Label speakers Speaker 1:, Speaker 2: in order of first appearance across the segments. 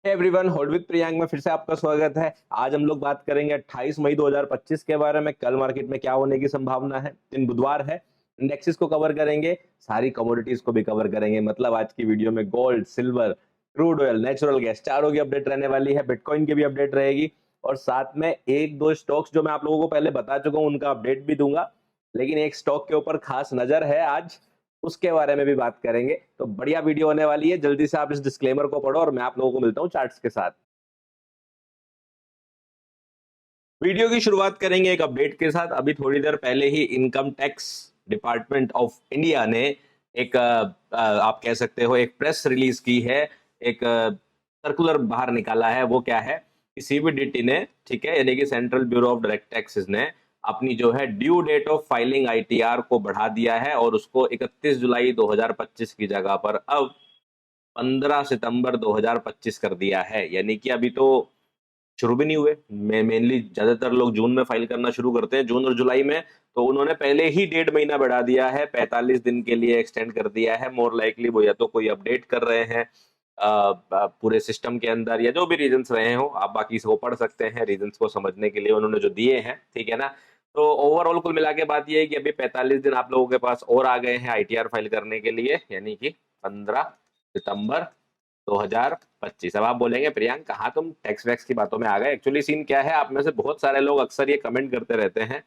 Speaker 1: Everyone, hold with Priyank में फिर से आपका स्वागत है। आज हम लोग बात करेंगे 28 मई 2025 के बारे में। कल मार्केट में क्या होने की संभावना है। दिन बुधवार है। इंडेक्सेस को कवर करेंगे, सारी कमोडिटीज को भी कवर करेंगे। मतलब आज की वीडियो में gold, silver, crude oil, natural gas चारों की अपडेट रहने वाली है। बिटकॉइन की भी अपडेट रहेगी और साथ में एक दो स्टॉक्स जो मैं आप लोगों को पहले बता चुका हूं उनका अपडेट भी दूंगा। लेकिन एक स्टॉक के ऊपर खास नजर है आज, उसके बारे में भी बात करेंगे। तो बढ़िया वीडियो होने वाली है। जल्दी से आप इस डिस्क्लेमर को पढ़ो और मैं आप लोगों को मिलता हूं चार्ट्स के साथ। वीडियो की शुरुआत करेंगे एक अपडेट के साथ। अभी थोड़ी देर पहले ही income tax department of India ने एक आप कह सकते हो एक प्रेस रिलीज की है, एक सर्कुलर बाहर निकाला है। वो क्या है कि सीबीडीटी ने, ठीक है, यानी कि central bureau of direct taxes ने अपनी जो है due date of filing ITR को बढ़ा दिया है और उसको 31 जुलाई 2025 की जगह पर अब 15 सितंबर 2025 कर दिया है। यानी कि अभी तो शुरू भी नहीं हुए। मेनली ज्यादातर लोग जून में फाइल करना शुरू करते हैं, जून और जुलाई में। तो उन्होंने पहले ही 1.5 महीना बढ़ा दिया है, 45 दिन के लिए एक्सटेंड कर दिया है। मोर लाइकली वो या तो कोई अपडेट कर रहे हैं पूरे सिस्टम के अंदर, या जो भी रीजंस रहे हो, आप बाकी से वो पढ़ सकते हैं रीजंस को समझने के लिए उन्होंने जो दिए हैं, ठीक है ना। तो ओवरऑल कुल मिला के बात ये है कि अभी 45 दिन आप लोगों के पास और आ गए हैं आईटीआर फाइल करने के लिए, यानी कि 15 सितंबर 2025। अब आप बोलेंगे प्रियांक कहाँ तुम टैक्स वैक्स की बातों में आ गए। एक्चुअली सीन क्या है, आप में से बहुत सारे लोग अक्सर ये कमेंट करते रहते हैं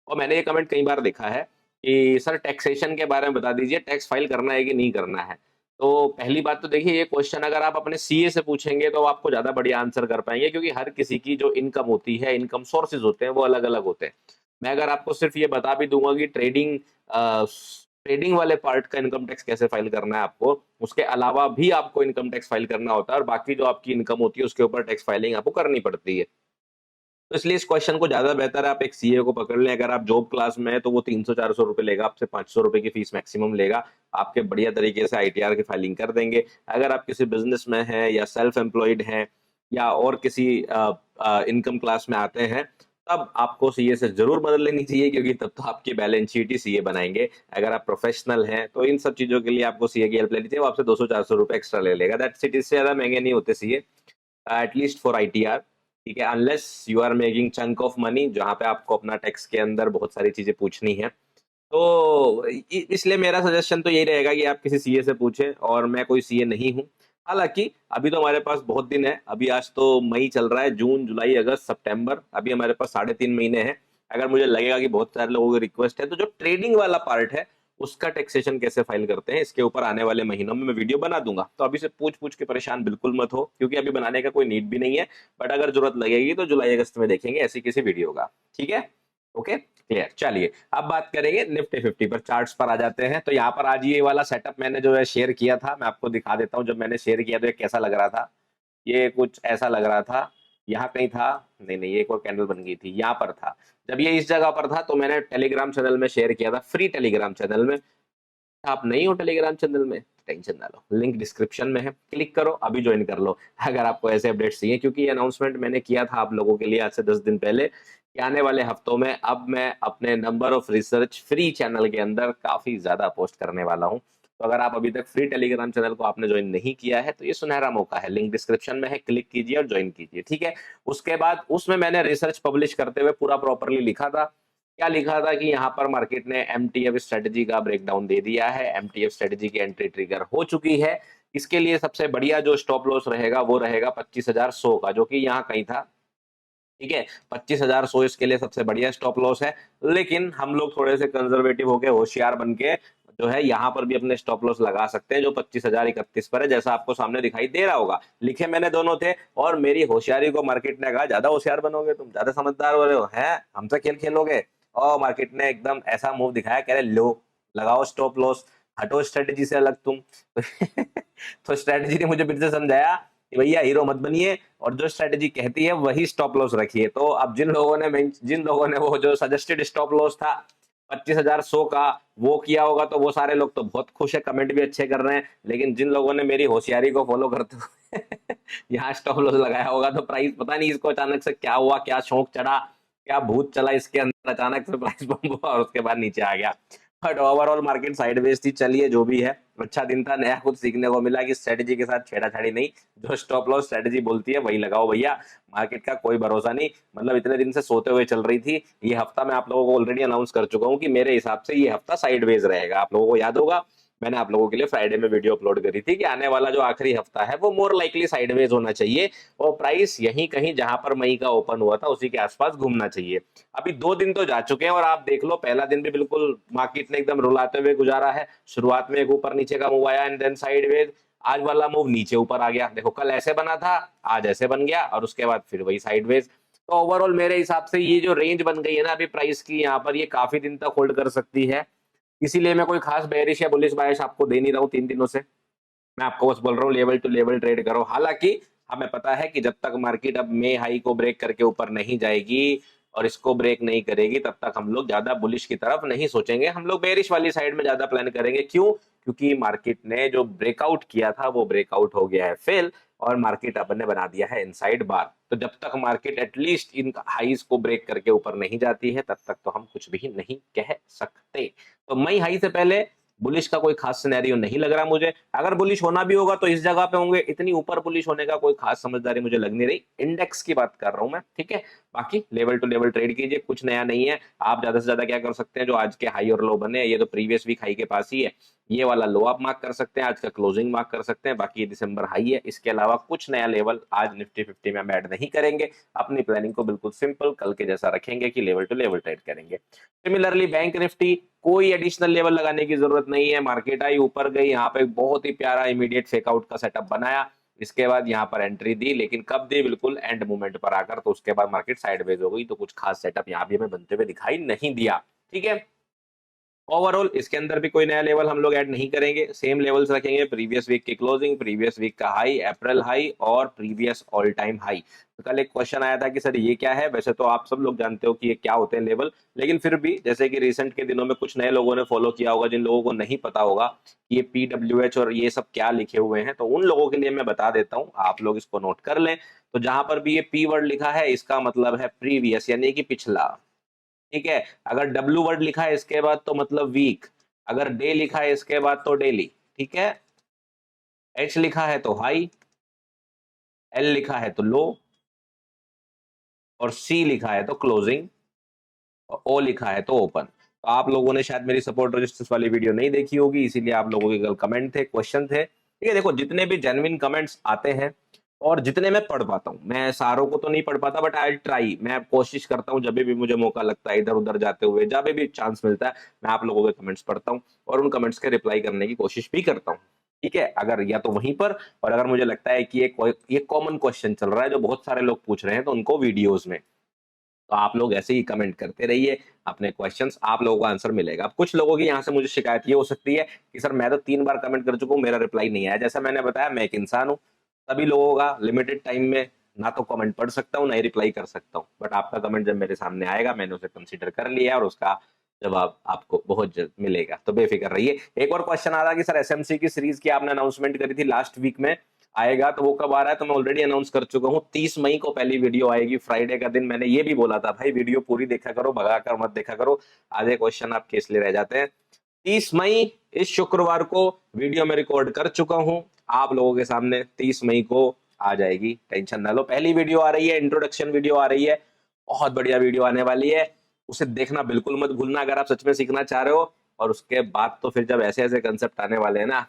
Speaker 1: और मैंने ये कमेंट कई बार देखा है कि सर टैक्सेशन के बारे में बता दीजिए, टैक्स फाइल करना है कि नहीं करना है। तो पहली बात तो देखिए, ये क्वेश्चन अगर आप अपने सीए से पूछेंगे तो आपको ज्यादा बढ़िया आंसर कर पाएंगे, क्योंकि हर किसी की जो इनकम होती है, इनकम सोर्सेज होते हैं, वो अलग अलग होते हैं। मैं अगर आपको सिर्फ ये बता भी दूंगा कि ट्रेडिंग वाले पार्ट का इनकम टैक्स कैसे फाइल करना है आपको, उसके अलावा भी आपको इनकम टैक्स फाइल करना होता है और बाकी जो आपकी इनकम होती है उसके ऊपर टैक्स फाइलिंग आपको करनी पड़ती है। तो इसलिए इस क्वेश्चन को ज्यादा बेहतर है आप एक सीए को पकड़ लें। अगर आप जॉब क्लास में है तो वो 300-400 रुपए लेगा आपसे, 500 रुपए की फीस मैक्सिमम लेगा, आपके बढ़िया तरीके से आईटीआर की फाइलिंग कर देंगे। अगर आप किसी बिजनेस में हैं या सेल्फ एम्प्लॉयड हैं या और किसी इनकम क्लास में आते हैं, तब आपको सीए से जरूर मदद लेनी चाहिए, क्योंकि तब तो आपकी बैलेंस शीट ही सीए बनाएंगे। अगर आप प्रोफेशनल हैं तो इन सब चीजों के लिए आपको सीए की हेल्प लेनी चाहिए। वो आपसे 200-400 रुपए एक्स्ट्रा ले लेगा। दैट्स इट, इससे ज्यादा महंगे नहीं होते सीए, एटलीस्ट फॉर आईटीआर, ठीक है। Unless you are making chunk of money, जहां पे आपको अपना टैक्स के अंदर बहुत सारी चीजें पूछनी है। तो इसलिए मेरा सजेशन तो यही रहेगा कि आप किसी सीए से पूछें, और मैं कोई सीए नहीं हूं। हालांकि अभी तो हमारे पास बहुत दिन है। अभी आज तो मई चल रहा है, जून, जुलाई, अगस्त, सितंबर, अभी हमारे पास 3.5 महीने हैं। अगर मुझे लगेगा कि बहुत सारे लोगों की रिक्वेस्ट है, तो जो ट्रेडिंग वाला पार्ट है उसका टैक्सेशन कैसे फाइल करते हैं, इसके ऊपर आने वाले महीनों में मैं वीडियो बना दूंगा। तो अभी से पूछ पूछ के परेशान बिल्कुल मत हो, क्योंकि अभी बनाने का कोई नीड भी नहीं है। बट अगर जरूरत लगेगी तो जुलाई अगस्त में देखेंगे ऐसी किसी वीडियो का, ठीक है। Okay, clear. चलिए अब बात करेंगे निफ्टी 50 पर। चार्ट्स पर आ जाते हैं। तो यहाँ पर आज ये वाला सेटअप मैंने जो है शेयर किया था, मैं आपको दिखा देता हूँ। जब मैंने शेयर किया तो ये कैसा लग रहा था, ये कुछ ऐसा लग रहा था। यहाँ कहीं था, नहीं नहीं, ये एक और कैंडल बन गई थी, यहाँ पर था। जब ये इस जगह पर था तो मैंने टेलीग्राम चैनल में शेयर किया था, फ्री टेलीग्राम चैनल में। आप नहीं हो टेलीग्राम चैनल में, टेंशन ना लो, लिंक डिस्क्रिप्शन में है, क्लिक करो, अभी ज्वाइन कर लो अगर आपको ऐसे अपडेट्स चाहिए। क्योंकि ये अनाउंसमेंट मैंने किया था आप लोगों के लिए आज से 10 दिन पहले कि आने वाले हफ्तों में अब मैं अपने number of research free channel के अंदर काफी ज्यादा पोस्ट करने वाला हूं। तो अगर आप अभी तक फ्री टेलीग्राम चैनल को आपने ज्वाइन नहीं किया है तो ये सुनहरा मौका है, लिंक डिस्क्रिप्शन में है, क्लिक कीजिए और ज्वाइन कीजिए, ठीक है। उसके बाद उसमें मैंने रिसर्च पब्लिश करते हुए पूरा प्रॉपरली लिखा था। क्या लिखा था कि यहाँ पर मार्केट ने एमटीएफ स्ट्रेटजी का ब्रेकडाउन दे दिया है, एमटीएफ स्ट्रेटजी की एंट्री ट्रिगर हो चुकी है। इसके लिए सबसे बढ़िया जो स्टॉप लॉस रहेगा वो रहेगा 25,100 का, जो कि यहाँ कहीं था, ठीक है। 25,100 इसके लिए सबसे बढ़िया स्टॉप लॉस है। लेकिन हम लोग थोड़े से कंजर्वेटिव होके, होशियार बन के जो है यहाँ पर भी अपने स्टॉप लॉस लगा सकते हैं, जो 25,031 पर है, जैसा आपको सामने दिखाई दे रहा होगा। लिखे मैंने दोनों थे और मेरी होशियारी को मार्केट ने कहा ज्यादा होशियार बनोगे तुम, ज्यादा समझदार हो रहे हो, हैं हमसे खेल खेलोगे। और मार्केट ने एकदम ऐसा मूव दिखाया, कह रहे लो लगाओ स्टॉप लॉस, हटो स्ट्रेटेजी से अलग तुम तो स्ट्रेटेजी ने मुझे फिर से समझाया कि भैया हीरो मत बनिए, और जो स्ट्रेटेजी कहती है वही स्टॉप लॉस रखिए। तो अब जिन लोगों ने वो जो सजेस्टेड स्टॉप लॉस था 25,100 का वो किया होगा, तो वो सारे लोग तो बहुत खुश है, कमेंट भी अच्छे कर रहे हैं। लेकिन जिन लोगों ने मेरी होशियारी को फॉलो करते हुए यहाँ स्टॉप लॉस लगाया होगा, तो प्राइस पता नहीं इसको अचानक से क्या हुआ, क्या शौक चढ़ा, क्या भूत चला इसके अंदर, अचानक से प्राइस बम हुआ और उसके बाद नीचे आ गया। बट ओवरऑल मार्केट साइडवेज थी। चलिए जो भी है, अच्छा दिन था, नया कुछ सीखने को मिला कि स्ट्रेटजी के साथ छेड़ाछाड़ी नहीं, जो स्टॉप लॉस स्ट्रेटजी बोलती है वही लगाओ भैया। मार्केट का कोई भरोसा नहीं, मतलब इतने दिन से सोते हुए चल रही थी। ये हफ्ता मैं आप लोगों को ऑलरेडी अनाउंस कर चुका हूं कि मेरे हिसाब से ये हफ्ता साइडवेज रहेगा। आप लोगों को याद होगा, मैंने आप लोगों के लिए फ्राइडे में वीडियो अपलोड करी थी कि आने वाला जो आखिरी हफ्ता है वो मोर लाइकली साइडवेज होना चाहिए, और प्राइस यहीं कहीं जहां पर मई का ओपन हुआ था उसी के आसपास घूमना चाहिए। अभी 2 दिन तो जा चुके हैं और आप देख लो, पहला दिन भी बिल्कुल मार्केट ने एकदम रुलाते हुए गुजारा है। शुरुआत में एक ऊपर नीचे का मूव आया एंड देन साइडवेज। आज वाला मूव नीचे ऊपर आ गया, देखो कल ऐसे बना था, आज ऐसे बन गया, और उसके बाद फिर वही साइडवेज। तो ओवरऑल मेरे हिसाब से ये जो रेंज बन गई है ना अभी प्राइस की, यहाँ पर ये काफी दिन तक होल्ड कर सकती है। इसीलिए मैं कोई खास बेरिश या बुलिश बायस आपको दे नहीं रहा हूँ 3 दिनों से। मैं आपको बस बोल रहा हूँ लेवल टू लेवल ट्रेड करो। हालांकि हमें पता है कि जब तक मार्केट अब मे हाई को ब्रेक करके ऊपर नहीं जाएगी और इसको ब्रेक नहीं करेगी, तब तक हम लोग ज्यादा बुलिश की तरफ नहीं सोचेंगे, हम लोग बेरिश वाली साइड में ज्यादा प्लान करेंगे। क्यों? क्योंकि मार्केट ने जो ब्रेकआउट किया था वो ब्रेकआउट हो गया है फेल, और मार्केट अब ने बना दिया है इनसाइड बार। तो जब तक मार्केट एटलीस्ट इन हाईज को ब्रेक करके ऊपर नहीं जाती है, तब तक तो हम कुछ भी नहीं कह सकते। तो मई हाई से पहले बुलिश का कोई खास सिनेरियो नहीं लग रहा मुझे। अगर बुलिश होना भी होगा तो इस जगह पे होंगे, इतनी ऊपर बुलिश होने का कोई खास समझदारी मुझे लग नहीं रही। इंडेक्स की बात कर रहा हूं मैं, ठीक है। बाकी लेवल टू लेवल ट्रेड कीजिए, कुछ नया नहीं है। आप ज्यादा से ज्यादा क्या कर सकते हैं, जो आज के हाई और लो बने, ये तो प्रीवियस वीक हाई के पास ही है, ये वाला लो आप मार्क कर सकते हैं, आज का क्लोजिंग मार्क कर सकते हैं। बाकी ये दिसंबर हाई है, इसके अलावा कुछ नया लेवल आज निफ्टी 50 में हम ऐड नहीं करेंगे। अपनी प्लानिंग को बिल्कुल सिंपल कल के जैसा रखेंगे कि लेवल टू लेवल ट्रेड करेंगे। सिमिलरली बैंक निफ्टी, कोई एडिशनल लेवल लगाने की जरूरत नहीं है। मार्केट आई, ऊपर गई, यहाँ पे बहुत ही प्यारा इमीडिएट फेकआउट का सेटअप बनाया, इसके बाद यहाँ पर एंट्री दी, लेकिन कब दी? बिल्कुल एंड मूवमेंट पर आकर। तो उसके बाद मार्केट साइडवेज हो गई, तो कुछ खास सेटअप यहाँ भी हमें बनते हुए दिखाई नहीं दिया, ठीक है। ओवरऑल इसके अंदर भी कोई नया लेवल हम लोग ऐड नहीं करेंगे, सेम लेवल्स रखेंगे, प्रीवियस वीक की क्लोजिंग, प्रीवियस वीक का हाई, अप्रैल हाई और प्रीवियस ऑल टाइम हाई। तो कल एक क्वेश्चन आया था कि सर ये क्या है, वैसे तो आप सब लोग जानते हो कि ये क्या होते हैं लेवल, लेकिन फिर भी जैसे कि रिसेंट के दिनों में कुछ नए लोगों ने फॉलो किया होगा, जिन लोगों को नहीं पता होगा कि ये PWH और ये सब क्या लिखे हुए हैं, तो उन लोगों के लिए मैं बता देता हूँ, आप लोग इसको नोट कर लें। तो जहां पर भी ये P वर्ड लिखा है, इसका मतलब है प्रीवियस, यानी कि पिछला, ठीक है। अगर डब्ल्यू वर्ड लिखा है इसके बाद तो मतलब वीक, अगर डे लिखा है इसके बाद तो डेली, ठीक है। एच लिखा है तो हाई, एल लिखा है तो लो, और सी लिखा है तो क्लोजिंग, और ओ लिखा है तो ओपन। तो आप लोगों ने शायद मेरी सपोर्ट रजिस्टर्स वाली वीडियो नहीं देखी होगी, इसीलिए आप लोगों के कल कमेंट थे, क्वेश्चन थे, ठीक है। देखो जितने भी जेन्युइन कमेंट्स आते हैं और जितने मैं पढ़ पाता हूँ, मैं सारों को तो नहीं पढ़ पाता, बट आई ट्राई, मैं कोशिश करता हूँ, जब भी मुझे मौका लगता है इधर उधर जाते हुए, जब भी चांस मिलता है, मैं आप लोगों के कमेंट्स पढ़ता हूँ और उन कमेंट्स के रिप्लाई करने की कोशिश भी करता हूँ, ठीक है। अगर या तो वहीं पर, और अगर मुझे लगता है कि ये कॉमन क्वेश्चन चल रहा है जो बहुत सारे लोग पूछ रहे हैं, तो उनको वीडियोज में, तो आप लोग ऐसे ही कमेंट करते रहिए अपने क्वेश्चंस, आप लोगों को आंसर मिलेगा। अब कुछ लोगों की यहाँ से मुझे शिकायत ये हो सकती है कि सर मैं तो 3 बार कमेंट कर चुका हूँ, मेरा रिप्लाई नहीं आया। जैसा मैंने बताया, मैं एक इंसान हूँ, सभी लोगों का लिमिटेड टाइम में ना तो कमेंट पढ़ सकता हूँ ना ही रिप्लाई कर सकता हूँ, बट आपका कमेंट जब मेरे सामने आएगा, मैंने उसे कंसिडर कर लिया और उसका जवाब आपको बहुत जल्द मिलेगा, तो बेफिक्र रहिए। एक और क्वेश्चन आ रहा कि सर SMC की सीरीज की आपने अनाउंसमेंट करी थी लास्ट वीक में, आएगा तो वो कब आ रहा है? तो मैं ऑलरेडी अनाउंस कर चुका हूँ, 30 मई को पहली वीडियो आएगी, फ्राइडे का दिन। मैंने ये भी बोला था भाई वीडियो पूरी देखा करो, भगाकर मत देखा करो, आधे क्वेश्चन आपके इसलिए रह जाते हैं। 30 मई इस शुक्रवार को वीडियो में रिकॉर्ड कर चुका हूं, आप लोगों के सामने 30 मई को आ जाएगी, टेंशन ना लो। पहली वीडियो आ रही है, इंट्रोडक्शन वीडियो आ रही है, बहुत बढ़िया वीडियो आने वाली है, उसे देखना बिल्कुल मत भूलना अगर आप सच में सीखना चाह रहे हो। और उसके बाद तो फिर जब ऐसे ऐसे कंसेप्ट आने वाले हैं ना,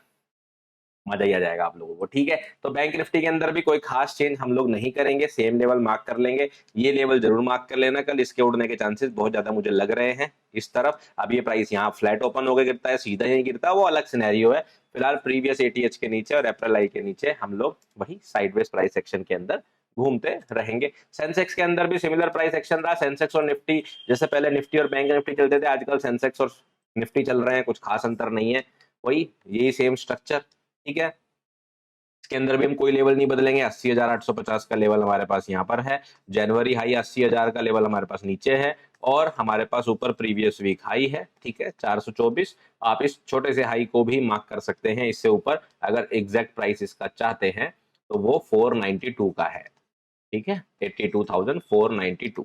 Speaker 1: मजा ही आ जाएगा आप लोगों को, ठीक है। तो बैंक निफ्टी के अंदर भी कोई खास चेंज हम लोग नहीं करेंगे, सेम लेवल मार्क कर लेंगे। ये लेवल जरूर मार्क कर लेना, कल इसके उड़ने के चांसेस बहुत ज्यादा मुझे लग रहे हैं इस तरफ। अब ये प्राइस यहाँ फ्लैट ओपन होकर गिरता है, सीधा ही गिरता है, वो अलग सिनेरियो है। फिलहाल प्रीवियस ATH के नीचे और अप्रैल आई के नीचे हम लोग वही साइडवेज प्राइस एक्शन के अंदर घूमते रहेंगे। सेंसेक्स के अंदर भी सिमिलर प्राइस एक्शन रहा, सेंसेक्स और निफ्टी, जैसे पहले निफ्टी और बैंक निफ्टी चलते थे, आजकल सेंसेक्स और निफ्टी चल रहे हैं, कुछ खास अंतर नहीं है, वही यही सेम स्ट्रक्चर, ठीक है। इसके अंदर भी हम कोई लेवल नहीं बदलेंगे, 80,850 का लेवल हमारे पास यहाँ पर है, जनवरी हाई 80,000 का लेवल हमारे पास नीचे है, और हमारे पास ऊपर प्रीवियस वीक हाई है, ठीक है, 424। आप इस छोटे से हाई को भी मार्क कर सकते हैं, इससे ऊपर अगर एग्जैक्ट प्राइस इसका चाहते हैं तो वो 492 का है, ठीक है, 82,492।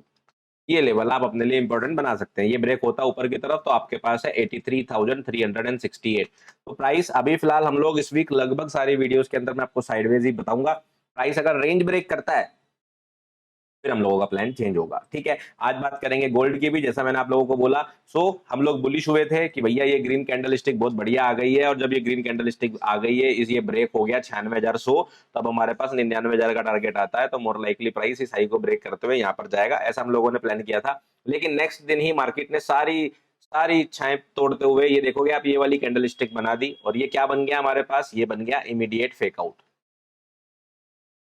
Speaker 1: ये लेवल आप अपने लिए इंपॉर्टेंट बना सकते हैं। ये ब्रेक होता ऊपर की तरफ तो आपके पास है 83,368। तो प्राइस अभी फिलहाल हम लोग इस वीक लगभग सारी वीडियोस के अंदर मैं आपको साइडवेज ही बताऊंगा। प्राइस अगर रेंज ब्रेक करता है फिर हम लोगों का प्लान चेंज होगा, ठीक है। आज बात करेंगे गोल्ड की भी, जैसा मैंने आप लोगों को बोला। हम लोग बुलिश हुए थे कि भैया ये ग्रीन कैंडल स्टिक बहुत बढ़िया आ गई है, और जब ये ग्रीन कैंडल स्टिक आ गई है, इस ये ब्रेक हो गया 96,100, तब हमारे पास 99,000 का टारगेट आता है, तो मोर लाइकली प्राइस इस हाई को ब्रेक करते हुए यहाँ पर जाएगा, ऐसा हम लोगों ने प्लान किया था। लेकिन नेक्स्ट दिन ही मार्केट ने सारी सारी इच्छाएं तोड़ते हुए, ये देखोगे आप, ये वाली कैंडल स्टिक बना दी, और ये क्या बन गया हमारे पास, ये बन गया इमीडिएट फेक आउट।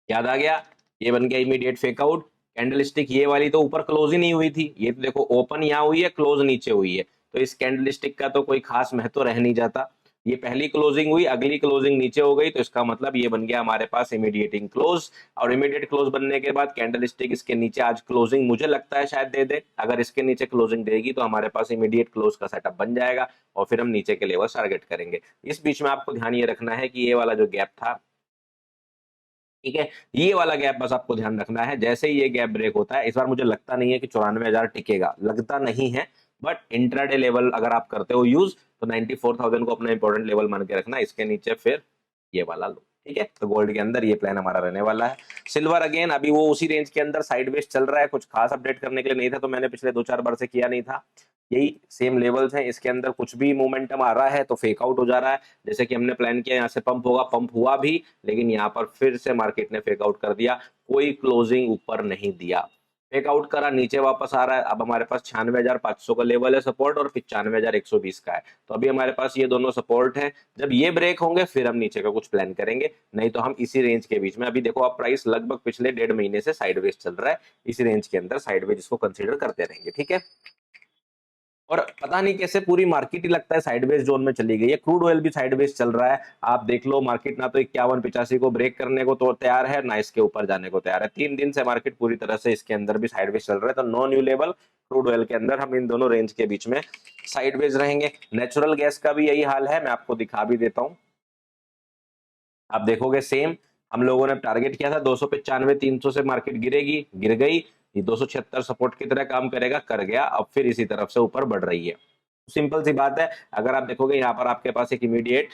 Speaker 1: याद आ गया, ये बन गया इमीडिएट फेकआउट। कैंडल स्टिक ये वाली तो ऊपर क्लोज ही नहीं हुई थी, ये तो देखो ओपन यहाँ हुई है, क्लोज नीचे हुई है, तो इस कैंडल स्टिक का तो कोई खास महत्व रह नहीं जाता। ये पहली क्लोजिंग हुई, अगली क्लोजिंग नीचे हो गई, तो इसका मतलब ये बन गया हमारे पास इमीडिएटिंग क्लोज। और इमीडिएट क्लोज बनने के बाद कैंडल स्टिक इसके नीचे आज क्लोजिंग मुझे लगता है शायद दे दे। अगर इसके नीचे क्लोजिंग देगी तो हमारे पास इमीडिएट क्लोज का सेटअप बन जाएगा, और फिर हम नीचे के लेवल टारगेट करेंगे। इस बीच में आपको ध्यान ये रखना है कि ये वाला जो गैप था, ठीक है, ये वाला गैप बस आपको ध्यान रखना है। जैसे ही ये गैप ब्रेक होता है, इस बार मुझे लगता नहीं है कि 94,000 टिकेगा, लगता नहीं है, बट इंट्राडे लेवल अगर आप करते हो यूज, तो 94,000 को अपना इंपॉर्टेंट लेवल मान के रखना, इसके नीचे फिर ये वाला लो, ठीक है। तो गोल्ड के अंदर ये प्लान हमारा रहने वाला है। सिल्वर अगेन अभी वो उसी रेंज के अंदर साइडवेज चल रहा है, कुछ खास अपडेट करने के लिए नहीं था, तो मैंने पिछले 2-4 बार से किया नहीं था। यही सेम लेवल्स हैं, इसके अंदर कुछ भी मोमेंटम आ रहा है तो फेक आउट हो जा रहा है। जैसे कि हमने प्लान किया यहाँ से पंप होगा, पंप हुआ भी, लेकिन यहाँ पर फिर से मार्केट ने फेक आउट कर दिया, कोई क्लोजिंग ऊपर नहीं दिया, फेक आउट करा, नीचे वापस आ रहा है। अब हमारे पास 96,500 का लेवल है सपोर्ट, और 95,120 का है, तो अभी हमारे पास ये दोनों सपोर्ट है। जब ये ब्रेक होंगे फिर हम नीचे का कुछ प्लान करेंगे, नहीं तो हम इसी रेंज के बीच में, अभी देखो आप प्राइस लगभग पिछले 1.5 महीने से साइडवेज चल रहा है, इसी रेंज के अंदर साइडवेज इसको कंसीडर करते रहेंगे, ठीक है। और पता नहीं कैसे पूरी मार्केट ही लगता है साइडवेज जोन में चली गई है। क्रूड ऑयल भी साइडवेज चल रहा है, आप देख लो, मार्केट ना तो 51-85 को ब्रेक करने को तो तैयार है, ना इसके ऊपर जाने को तैयार है। 3 दिन से मार्केट पूरी तरह से इसके अंदर भी साइडवेज चल रहा है, तो no new level crude oil के अंदर, हम इन दोनों रेंज के बीच में साइडवेज रहेंगे। नेचुरल गैस का भी यही हाल है, मैं आपको दिखा भी देता हूं, आप देखोगे सेम। हम लोगों ने टारगेट किया था 295-300 से मार्केट गिरेगी, गिर गई, ये 276 सपोर्ट की तरह काम करेगा, कर गया, अब फिर इसी तरफ से ऊपर बढ़ रही है। सिंपल सी बात है, अगर आप देखोगे यहाँ पर आपके पास एक इमीडिएट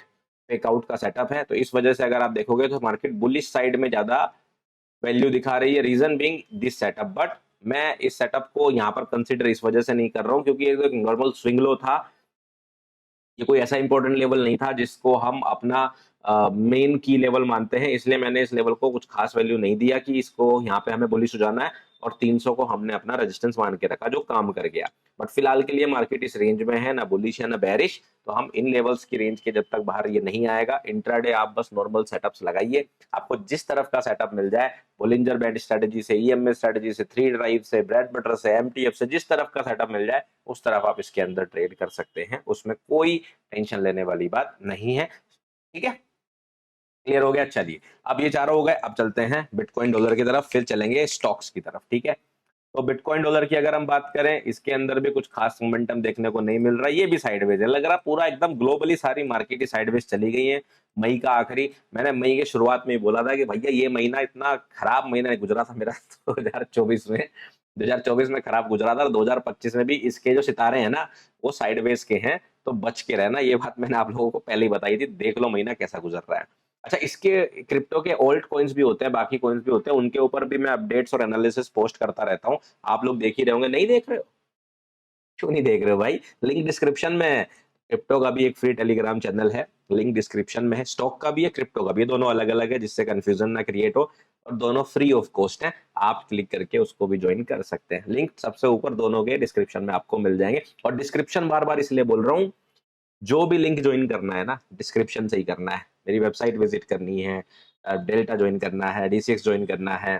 Speaker 1: फेकआउट का सेटअप है, तो इस वजह से अगर आप देखोगे तो मार्केट बुलिश साइड में ज्यादा वैल्यू दिखा रही है, reason being this setup. But मैं इस सेटअप को यहाँ पर कंसिडर इस वजह से नहीं कर रहा हूँ क्योंकि ये एक नॉर्मल स्विंग लो था, ये कोई ऐसा इंपॉर्टेंट लेवल नहीं था जिसको हम अपना मेन की लेवल मानते हैं, इसलिए मैंने इस लेवल को कुछ खास वैल्यू नहीं दिया कि इसको यहाँ पे हमें बुलिश हो जाना है, और 300 को हमने अपना रेजिस्टेंस मान के रखा जो काम कर गया। बट फिलहाल के लिए मार्केट इस रेंज में है, ना बुलिश है ना बेरिश, तो हम इन लेवल्स की रेंज के जब तक बाहर ये नहीं आएगा, इंट्राडे आप बस नॉर्मल सेटअप्स लगाइए, आपको जिस तरफ का सेटअप मिल जाए, बोलिंजर बैंड स्ट्रेटजी से, ईएमए स्ट्रेटजी से, 3 ड्राइव से, ब्रेड बटर से, एमटीएफ से, जिस तरफ का सेटअप मिल जाए उस तरफ आप इसके अंदर ट्रेड कर सकते हैं, उसमें कोई टेंशन लेने वाली बात नहीं है, ठीक है। क्लियर हो गया, चलिए अब ये चारों हो गए, अब चलते हैं बिटकॉइन डॉलर की तरफ, फिर चलेंगे स्टॉक्स की तरफ, ठीक है। तो बिटकॉइन डॉलर की अगर हम बात करें, इसके अंदर भी कुछ खास मोमेंटम देखने को नहीं मिल रहा, ये भी साइडवेज है, लग रहा पूरा एकदम ग्लोबली सारी मार्केट ही साइडवेज चली गई है। मई का आखिरी, मैंने मई के शुरुआत में ही बोला था कि भैया ये महीना इतना खराब महीना गुजरा था मेरा 2024 में, 2024 में खराब गुजरा था, 2025 में भी इसके जो सितारे हैं ना वो साइडवेज के हैं, तो बच के रहना, ये बात मैंने आप लोगों को पहले ही बताई थी, देख लो महीना कैसा गुजर रहा है। अच्छा, इसके क्रिप्टो के ओल्ड कॉइन्स भी होते हैं, बाकी कॉइन्स भी होते हैं, उनके ऊपर भी मैं अपडेट्स और एनालिसिस पोस्ट करता रहता हूँ, आप लोग देख ही रहे होंगे, नहीं देख रहे हो? क्यों नहीं देख रहे हो भाई, लिंक डिस्क्रिप्शन में है। क्रिप्टो का भी एक फ्री टेलीग्राम चैनल है, लिंक डिस्क्रिप्शन में है, स्टॉक का भी है, क्रिप्टो का भी है, दोनों अलग अलग है, जिससे कंफ्यूजन ना क्रिएट हो, और दोनों फ्री ऑफ कॉस्ट है, आप क्लिक करके उसको भी ज्वाइन कर सकते हैं। लिंक सबसे ऊपर दोनों के डिस्क्रिप्शन में आपको मिल जाएंगे, और डिस्क्रिप्शन बार बार इसलिए बोल रहा हूँ, जो भी लिंक ज्वाइन करना है ना डिस्क्रिप्शन से ही करना है, मेरी वेबसाइट विजिट करनी है, डेल्टा ज्वाइन करना है, डीसीएक्स ज्वाइन करना है,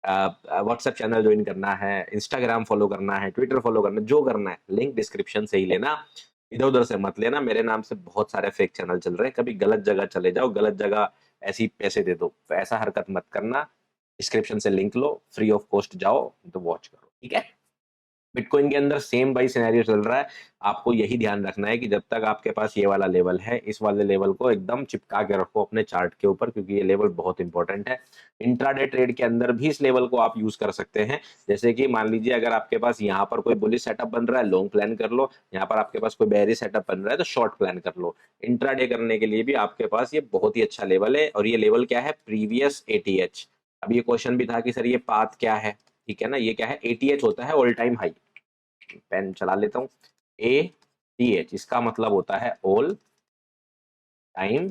Speaker 1: व्हाट्सएप चैनल ज्वाइन करना है, इंस्टाग्राम फॉलो करना है, ट्विटर फॉलो करना है, जो करना है लिंक डिस्क्रिप्शन से ही लेना, इधर उधर से मत लेना। मेरे नाम से बहुत सारे फेक चैनल चल रहे हैं, कभी गलत जगह चले जाओ, गलत जगह ऐसी पैसे दे दो, तो ऐसा हरकत मत करना। डिस्क्रिप्शन से link low, free of cost जाओ तो वॉच करो, ठीक है। बिटकॉइन के अंदर सेम भाई सिनेरियो चल रहा है। आपको यही ध्यान रखना है कि जब तक आपके पास ये वाला लेवल है, इस वाले लेवल को एकदम चिपका के रखो अपने चार्ट के ऊपर, क्योंकि ये लेवल बहुत इंपॉर्टेंट है। इंट्राडे ट्रेड के अंदर भी इस लेवल को आप यूज कर सकते हैं। जैसे कि मान लीजिए अगर आपके पास यहाँ पर कोई बुलिश सेटअप बन रहा है, लॉन्ग प्लान कर लो। यहाँ पर आपके पास कोई बेयरिश सेटअप बन रहा है तो शॉर्ट प्लान कर लो। इंट्राडे करने के लिए भी आपके पास ये बहुत ही अच्छा लेवल है। और ये लेवल क्या है? Previous ATH. अब ये क्वेश्चन भी था कि सर ये पाथ क्या है, ठीक है ना? ये क्या है? एटीएच होता है ऑल टाइम हाई। पेन चला लेता हूँ। ATH इसका मतलब होता है ऑल टाइम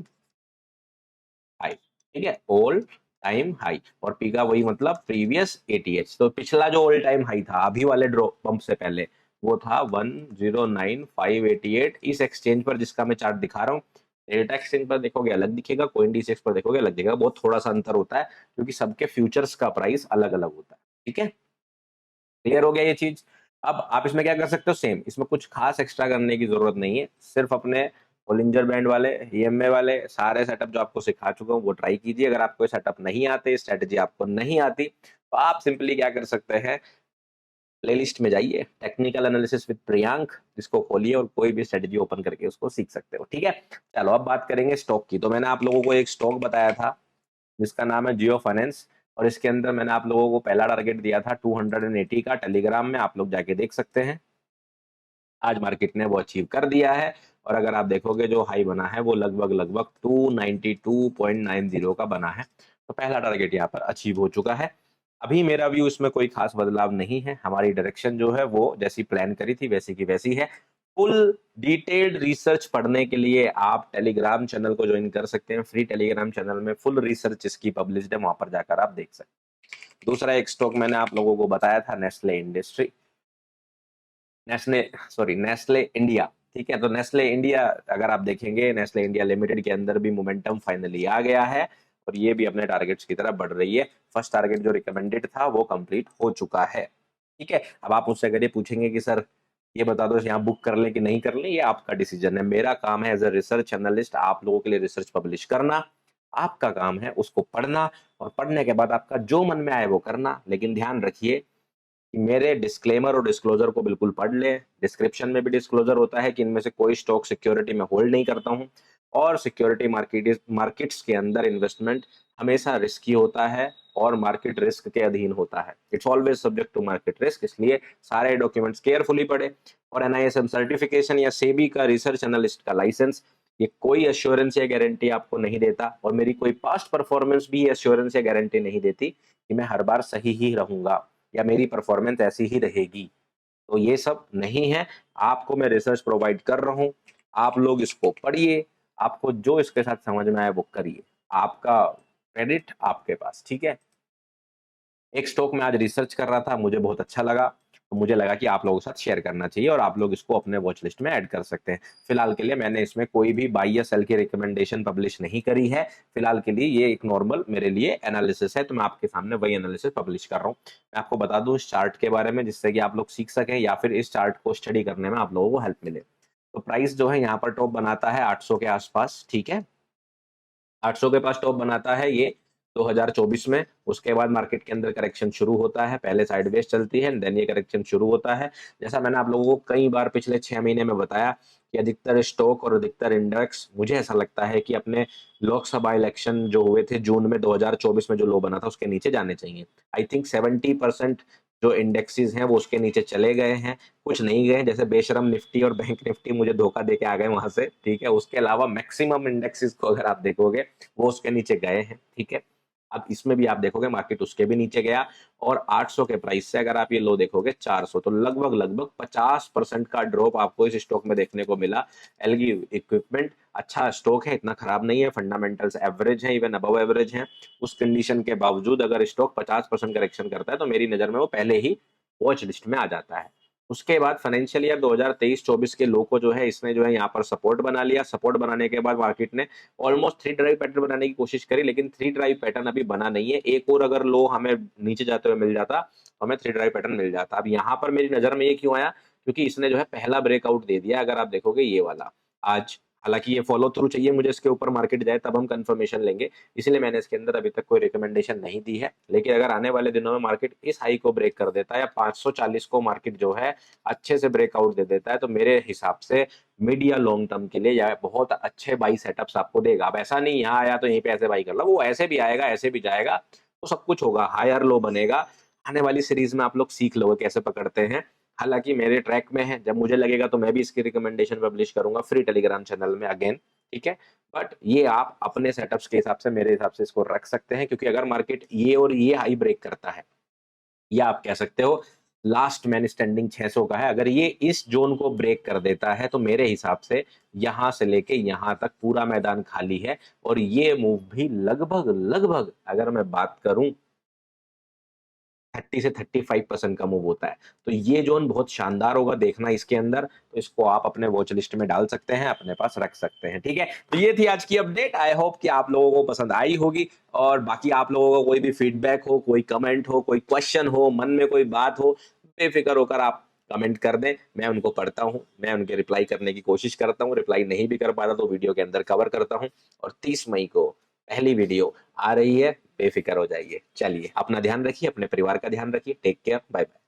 Speaker 1: हाई, ठीक है? All time high. और P का वही मतलब प्रीवियस ATH। तो पिछला जो ऑल टाइम हाई था अभी वाले ड्रॉप पंप से पहले, वो था 109588। इस एक्सचेंज पर जिसका मैं चार्ट दिखा रहा हूँ, डेल्टा एक्सचेंज पर देखोगे अलग दिखेगा, कोइन डीसीएक्स पर देखोगे अलग दिखेगा। बहुत थोड़ा सा अंतर होता है क्योंकि सबके फ्यूचर्स का प्राइस अलग अलग होता है, ठीक है? क्लियर हो गया ये चीज? अब आप इसमें क्या कर सकते हो? सेम, इसमें कुछ खास एक्स्ट्रा करने की जरूरत नहीं है। सिर्फ अपने बोलिंजर बैंड वाले, EMA वाले सारे सेटअप जो आपको सिखा चुका हूँ वो ट्राई कीजिए। अगर आपको सेटअप नहीं आते, स्ट्रेटेजी आपको नहीं आती, तो आप सिंपली क्या कर सकते हैं? प्लेलिस्ट में जाइए, टेक्निकल एनालिसिस विद प्रियांक, इसको खोलिए और कोई भी स्ट्रेटेजी ओपन करके उसको सीख सकते हो, ठीक है? चलो अब बात करेंगे स्टॉक की। तो मैंने आप लोगों को एक स्टॉक बताया था जिसका नाम है जियो फाइनेंस, और इसके अंदर मैंने आप लोगों को पहला टारगेट दिया था 280 का। टेलीग्राम में आप लोग जाके देख सकते हैं। आज मार्केट ने वो अचीव कर दिया है। और अगर आप देखोगे जो हाई बना है वो लगभग लगभग 292.90 का बना है। तो पहला टारगेट यहाँ पर अचीव हो चुका है। अभी मेरा व्यू इसमें कोई खास बदलाव नहीं है। हमारी डायरेक्शन जो है वो जैसी प्लान करी थी वैसी की वैसी है। फुल डिटेल्ड रिसर्च पढ़ने के लिए आप टेलीग्राम चैनल को ज्वाइन कर सकते हैं। फ्री टेलीग्राम चैनल में फुल रिसर्च इसकी पब्लिश्ड है, वहां पर जाकर आप देख सकते हैं। दूसरा एक स्टॉक मैंने आप लोगों को बताया था, नेस्ले इंडस्ट्री, नेस्ले इंडिया, ठीक है? तो नेस्ले इंडिया अगर आप देखेंगे, नेस्ले इंडिया लिमिटेड के अंदर भी मोमेंटम फाइनली आ गया है और ये भी अपने टारगेट्स की तरफ बढ़ रही है। फर्स्ट टारगेट जो रिकमेंडेड था वो कंप्लीट हो चुका है, ठीक है? अब आप मुझसे अगर ये पूछेंगे कि सर ये बता दो यहाँ बुक कर ले कि नहीं कर ले, ये आपका डिसीजन है। मेरा काम है एज अ रिसर्च एनालिस्ट आप लोगों के लिए रिसर्च पब्लिश करना। आपका काम है उसको पढ़ना, और पढ़ने के बाद आपका जो मन में आए वो करना। लेकिन ध्यान रखिए कि मेरे डिस्क्लेमर और डिस्क्लोजर को बिल्कुल पढ़ ले। डिस्क्रिप्शन में भी डिस्क्लोजर होता है कि इनमें से कोई स्टॉक सिक्योरिटी में होल्ड नहीं करता हूं, और सिक्योरिटी मार्केट्स के अंदर इन्वेस्टमेंट हमेशा रिस्की होता है और मार्केट रिस्क के अधीन होता है। It's always subject to market risk, इसलिए सारे डॉक्यूमेंट्स केयरफुली पढ़े। और NISM सर्टिफिकेशन या सेबी का रिसर्च एनालिस्ट का लाइसेंस, ये कोई एश्योरेंस या गारंटी आपको नहीं देता, और मेरी कोई पास्ट परफॉर्मेंस भी एश्योरेंस या गारंटी नहीं देती कि मैं हर बार सही ही रहूंगा या मेरी परफॉर्मेंस ऐसी ही रहेगी। तो ये सब नहीं है। आपको मैं रिसर्च प्रोवाइड कर रहा हूं, आप लोग इसको पढ़िए, आपको जो इसके साथ समझ में आए वो करिए। आपका क्रेडिट आपके पास, ठीक है? एक स्टॉक में आज रिसर्च कर रहा था, मुझे बहुत अच्छा लगा, तो मुझे लगा कि आप लोगों के साथ शेयर करना चाहिए और आप लोग इसको अपने वॉच लिस्ट में ऐड कर सकते हैं। फिलहाल के लिए मैंने इसमें कोई भी बाई या सेल की रिकमेंडेशन पब्लिश नहीं करी है। फिलहाल के लिए ये एक नॉर्मल मेरे लिए एनालिसिस है, तो मैं आपके सामने वही एनालिसिस पब्लिश कर रहा हूँ। मैं आपको बता दूं इस चार्ट के बारे में, जिससे कि आप लोग सीख सकें या फिर इस चार्ट को स्टडी करने में आप लोगों को हेल्प मिले। तो प्राइस जो है यहाँ पर टॉप बनाता है 800 के आसपास, ठीक है? 800 के पास टॉप बनाता है ये 2024 में। उसके बाद मार्केट के अंदर करेक्शन शुरू होता है, पहले साइडवेज चलती है, देन ये करेक्शन शुरू होता है। जैसा मैंने आप लोगों को कई बार पिछले 6 महीने में बताया कि अधिकतर स्टॉक और अधिकतर इंडेक्स, मुझे ऐसा लगता है कि अपने लोकसभा इलेक्शन जो हुए थे जून में 2024 में जो लो बना था उसके नीचे जाने चाहिए। आई थिंक 70% जो इंडेक्सेस हैं वो उसके नीचे चले गए हैं, कुछ नहीं गए। जैसे बेशरम निफ्टी और बैंक निफ्टी मुझे धोखा देके आ गए वहां से, ठीक है? उसके अलावा मैक्सिमम इंडेक्सेस को अगर आप देखोगे वो उसके नीचे गए हैं, ठीक है? अब इसमें भी आप देखोगे मार्केट उसके भी नीचे गया, और 800 के प्राइस से अगर आप ये लो देखोगे 400, तो लगभग लगभग 50% का ड्रॉप आपको इस स्टॉक में देखने को मिला। एलगी इक्विपमेंट अच्छा स्टॉक है, इतना खराब नहीं है, फंडामेंटल्स एवरेज है, इवन अबव एवरेज है। उस कंडीशन के बावजूद अगर स्टॉक 50% करेक्शन करता है तो मेरी नजर में वो पहले ही वॉच लिस्ट में आ जाता है। उसके बाद फाइनेंशियल ईयर 2023-24 के लो को जो है इसने जो है यहाँ पर सपोर्ट बना लिया। सपोर्ट बनाने के बाद मार्केट ने ऑलमोस्ट 3 ड्राइव पैटर्न बनाने की कोशिश करी, लेकिन 3 ड्राइव पैटर्न अभी बना नहीं है। एक और अगर लो हमें नीचे जाते हुए मिल जाता तो हमें 3 ड्राइव पैटर्न मिल जाता। अब यहाँ पर मेरी नजर में ये क्यों आया? क्योंकि इसने जो है पहला ब्रेकआउट दे दिया। अगर आप देखोगे ये वाला आज हालांकि ये फॉलो थ्रू चाहिए मुझे, इसके ऊपर मार्केट जाए तब हम कंफर्मेशन लेंगे, इसलिए मैंने इसके अंदर अभी तक कोई रिकमेंडेशन नहीं दी है। लेकिन अगर आने वाले दिनों में मार्केट इस हाई को ब्रेक कर देता है या 540 को मार्केट जो है अच्छे से ब्रेकआउट दे देता है, तो मेरे हिसाब से मिड या लॉन्ग टर्म के लिए या बहुत अच्छे बाई सेटअप्स आपको देगा। अब ऐसा नहीं यहाँ आया तो यहीं पे ऐसे बाई कर लो, वो ऐसे भी आएगा ऐसे भी जाएगा, तो सब कुछ होगा, हायर लो बनेगा। आने वाली सीरीज में आप लोग सीख लोगे कैसे पकड़ते हैं। हालांकि मेरे ट्रैक में है, जब मुझे लगेगा तो मैं भी इसकी रिकमेंडेशन पब्लिश करूंगा फ्री टेलीग्राम चैनल में अगेन, ठीक है। बट ये आप अपने सेटअप्स के हिसाब से, मेरे हिसाब से इसको रख सकते हैं, क्योंकि अगर मार्केट ये और ये हाई ब्रेक करता है, या आप कह सकते हो लास्ट मैन स्टैंडिंग 600 का है, अगर ये इस जोन को ब्रेक कर देता है तो मेरे हिसाब से यहां से लेके यहां तक पूरा मैदान खाली है। और ये मूव भी लगभग लगभग अगर मैं बात करूं 30 से 35% का मूव होता है। तो ये जोन बहुत शानदार होगा, देखना इसके अंदर, तो इसको आप अपने वॉच लिस्ट में डाल सकते हैं, अपने पास रख सकते हैं, ठीक है। तो ये थी आज की अपडेट, आई होप कि आप लोगों को पसंद आई होगी। और बाकी आप लोगों को कोई भी फीडबैक हो, कोई कमेंट हो, कोई क्वेश्चन हो, मन में कोई बात हो, बेफिक्र होकर आप कमेंट कर दें, मैं उनको पढ़ता हूं, मैं उनके रिप्लाई करने की कोशिश करता हूं। रिप्लाई नहीं भी कर पाता तो वीडियो के अंदर कवर करता हूं। और 30 मई को पहली वीडियो आ रही है, बेफिक्र हो जाइए। चलिए अपना ध्यान रखिए, अपने परिवार का ध्यान रखिए, टेक केयर, बाय बाय।